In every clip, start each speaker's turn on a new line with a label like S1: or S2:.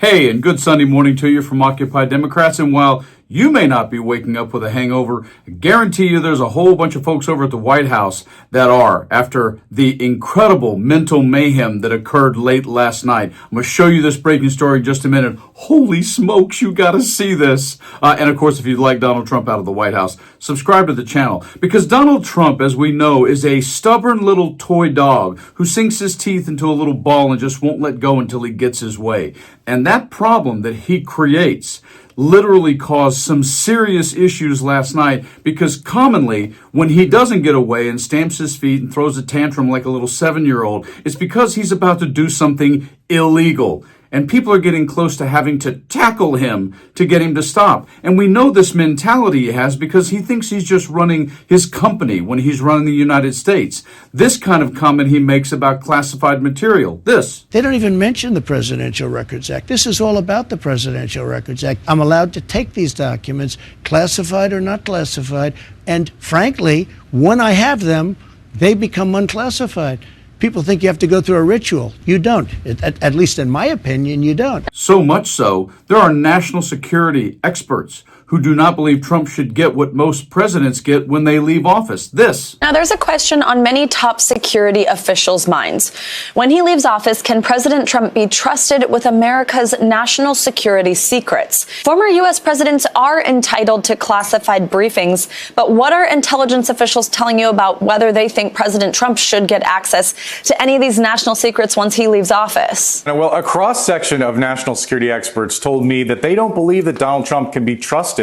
S1: Hey, and good Sunday morning to you from Occupy Democrats. And while you may not be waking up with a hangover, I guarantee you there's a whole bunch of folks over at the White House that are, after the incredible mental mayhem that occurred late last night. I'm going to show you this breaking story in just a minute. Holy smokes, you got to see this. And of course, if you'd like Donald Trump out of the White House, subscribe to the channel. Because Donald Trump, as we know, is a stubborn little toy dog who sinks his teeth into a little ball and just won't let go until he gets his way. And that problem that he creates literally caused some serious issues last night, because commonly when he doesn't get away and stamps his feet and throws a tantrum like a little 7-year-old, it's because he's about to do something illegal. And people are getting close to having to tackle him to get him to stop. And we know this mentality he has because he thinks he's just running his company when he's running the United States. This kind of comment he makes about classified material. This.
S2: They don't even mention the Presidential Records Act. This is all about the Presidential Records Act. I'm allowed to take these documents, classified or not classified. And frankly, when I have them, they become unclassified. People think you have to go through a ritual. You don't. At least in my opinion, you don't.
S1: So much so, there are national security experts who do not believe Trump should get what most presidents get when they leave office. This.
S3: Now, there's a question on many top security officials' minds. When he leaves office, can President Trump be trusted with America's national security secrets? Former U.S. presidents are entitled to classified briefings, but what are intelligence officials telling you about whether they think President Trump should get access to any of these national secrets once he leaves office?
S4: Well, a cross-section of national security experts told me that they don't believe that Donald Trump can be trusted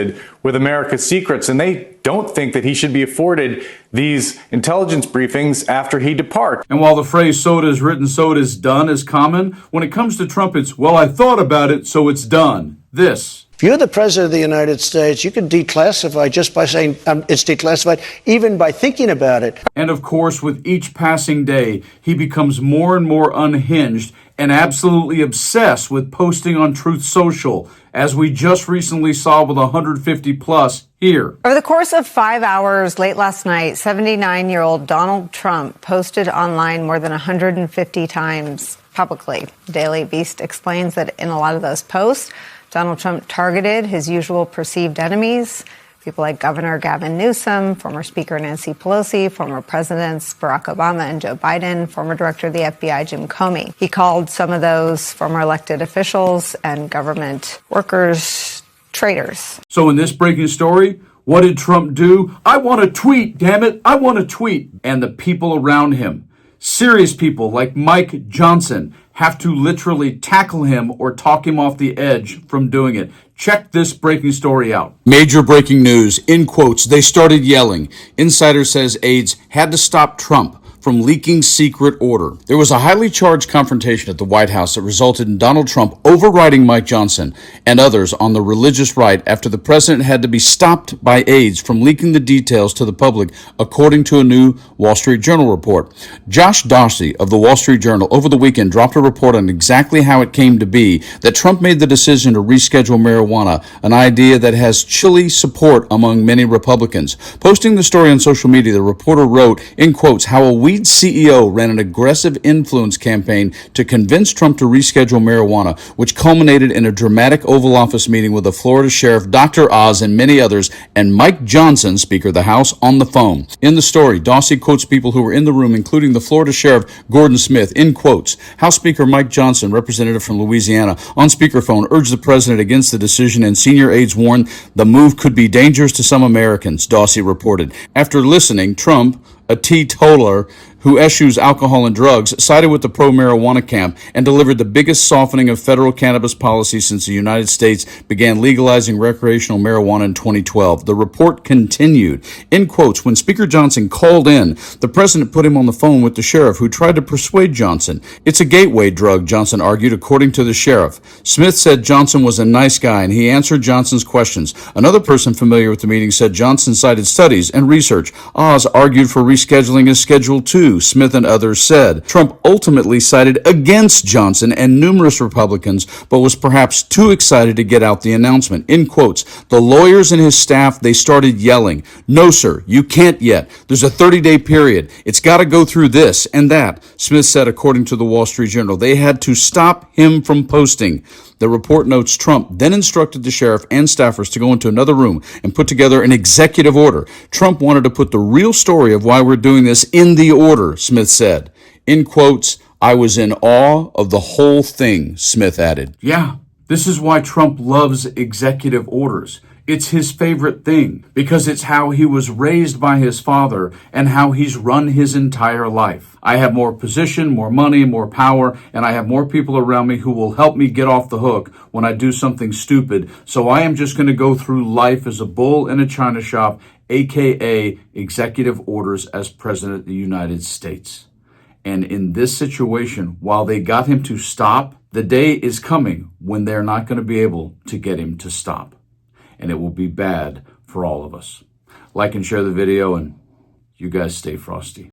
S4: with America's secrets, and they don't think that he should be afforded these intelligence briefings after he departs.
S1: And while the phrase "so it is written, so it is done" is common, when it comes to Trump, it's, well, I thought about it, so it's done. This.
S2: If you're the President of the United States, you can declassify just by saying it's declassified, even by thinking about it.
S1: And of course, with each passing day, he becomes more and more unhinged and absolutely obsessed with posting on Truth Social, as we just recently saw with 150 plus here.
S5: Over the course of 5 hours late last night, 79-year-old Donald Trump posted online more than 150 times publicly. Daily Beast explains that in a lot of those posts, Donald Trump targeted his usual perceived enemies, people like Governor Gavin Newsom, former Speaker Nancy Pelosi, former Presidents Barack Obama and Joe Biden, former Director of the FBI Jim Comey. He called some of those former elected officials and government workers traitors.
S1: So in this breaking story, what did Trump do? I want to tweet, damn it. I want to tweet. And the people around him, serious people like Mike Johnson, have to literally tackle him or talk him off the edge from doing it. Check this breaking story out. Major breaking news. In quotes, they started yelling. Insider says aides had to stop Trump from leaking secret order. There was a highly charged confrontation at the White House that resulted in Donald Trump overriding Mike Johnson and others on the religious right after the president had to be stopped by aides from leaking the details to the public, according to a new Wall Street Journal report. Josh Dorsey of the Wall Street Journal over the weekend dropped a report on exactly how it came to be that Trump made the decision to reschedule marijuana, an idea that has chilly support among many Republicans. Posting the story on social media, the reporter wrote, in quotes, how a weed CEO ran an aggressive influence campaign to convince Trump to reschedule marijuana, which culminated in a dramatic Oval Office meeting with the Florida Sheriff, Dr. Oz, and many others, and Mike Johnson, Speaker of the House, on the phone. In the story, Dorsey quotes people who were in the room, including the Florida Sheriff, Gordon Smith, in quotes. House Speaker Mike Johnson, representative from Louisiana, on speakerphone, urged the president against the decision, and senior aides warned the move could be dangerous to some Americans, Dorsey reported. After listening, Trump, a teetotaler who eschews alcohol and drugs, sided with the pro-marijuana camp and delivered the biggest softening of federal cannabis policy since the United States began legalizing recreational marijuana in 2012. The report continued. In quotes, when Speaker Johnson called in, the president put him on the phone with the sheriff, who tried to persuade Johnson. It's a gateway drug, Johnson argued, according to the sheriff. Smith said Johnson was a nice guy, and he answered Johnson's questions. Another person familiar with the meeting said Johnson cited studies and research. Oz argued for rescheduling as Schedule 2. knew, Smith and others said. Trump ultimately sided against Johnson and numerous Republicans, but was perhaps too excited to get out the announcement. In quotes, the lawyers and his staff, they started yelling, "No, sir, you can't yet. There's a 30-day period. It's got to go through this and that," Smith said, according to the Wall Street Journal. They had to stop him from posting. The report notes Trump then instructed the sheriff and staffers to go into another room and put together an executive order. Trump wanted to put the real story of why we're doing this in the order, Smith said. In quotes, "I was in awe of the whole thing," Smith added. Yeah, this is why Trump loves executive orders. It's his favorite thing because it's how he was raised by his father and how he's run his entire life. I have more position, more money, more power, and I have more people around me who will help me get off the hook when I do something stupid. So I am just going to go through life as a bull in a china shop, aka executive orders as president of the United States. And in this situation, while they got him to stop, the day is coming when they're not going to be able to get him to stop. And it will be bad for all of us. Like and share the video, and you guys stay frosty.